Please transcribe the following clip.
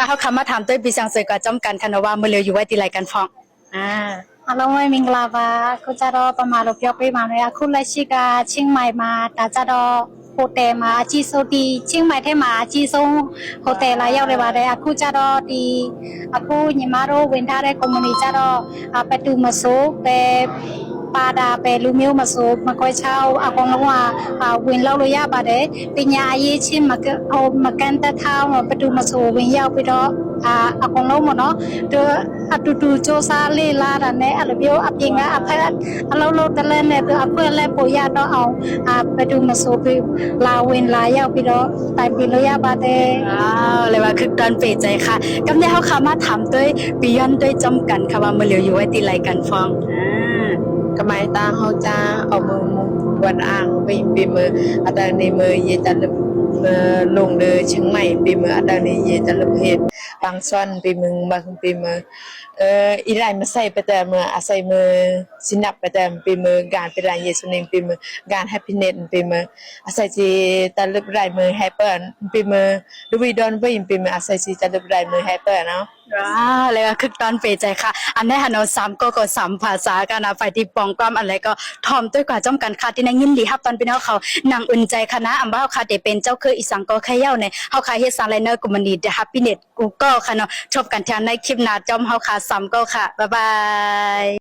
เขาคำมาถามด้วยปีสังเสกจอมกันคันว่ามือเลียวอยู่ไว้ตีไรกันฟองอารมณ์ไม่มิงลาบาก็จะรอประมาณ6 ปีไปมาเลยคุณเลชิกาเชียงใหม่มาแต่จะรอโฮเทลมาจีโซดีเชียงใหม่เทมาจีซงโฮเทลลายาวเลยบาเลยคุณจะรอดีคุณยิมาโรเวนทาร์เรคอมมูนิจะรอไปดูมาสูไปปาดาไปลูมิวมาสูมาคอยเช่ากองละว่าเวนเล่าเลยยาบาเลยปัญญาเยี่ชิมมาเอามากันแต่เท้ามาไปดูมาสูเวนยาวไปรอกองละหมดเนาะเดี๋ยวดูโจซาลีลาดันเนี่ยอะไรเบี้ยวปิงอ่ะเพื่อนเราแต่เล่นเนี่ยตัวเพื่อนเล่นปุยาเราเอาไปดูมาสูไปลาเวนลายาวไปรอแต่ปีเลยยาบาเต้เลยว่าคือตอนเปรใจค่ะกำเนิดเขาคำมาถามด้วยปีย้อนด้วยจอมกันค่ะว่ามือเลียวอยู่ไว้ตีไรกันฟองกำไมตาเขาจะเอามือวันอ่างปีมืออาจารย์ในมือเยจันลงเดือเชียงใหม่ปีมืออาจารย์ในเยจันเพชรบางซ่อนปีมือบางปีมืออีไรมาใส่ไปแต่มืออาศัยมือสินับไปแต่ปีมือการเป็นไรเยสุนิงปีมือการแฮปปี้เน็ตปีมืออาศัยจีตะลึกไรมือแฮปเปอร์ปีมือดูวีดอนไปปีมืออาศัยจีตะลึกไรมือแฮปเปอร์เนาะเลยว่าคือตอนเปรใจค่ะอันนี้ฮันเอา3ก็3ภาษากันนะไฟที่ปองกล้ามอะไรก็ทอมด้วยกว่าจอมกันค่ะที่ในยินดีฮับตอนเป็นเขานางอุ่นใจคณะอันว่าค่ะเดเป็นเจ้าคืออีสังก็แค่เย้าในเขาค่ะเฮ็ดสังไรเนอร์กุมณีเดฮัปปี้เน็ตกูก็ค่ะเนาะชอบกันทางในคลิปหน้าจอมเขาค่ะ3ก็ค่ะบ๊ายบาย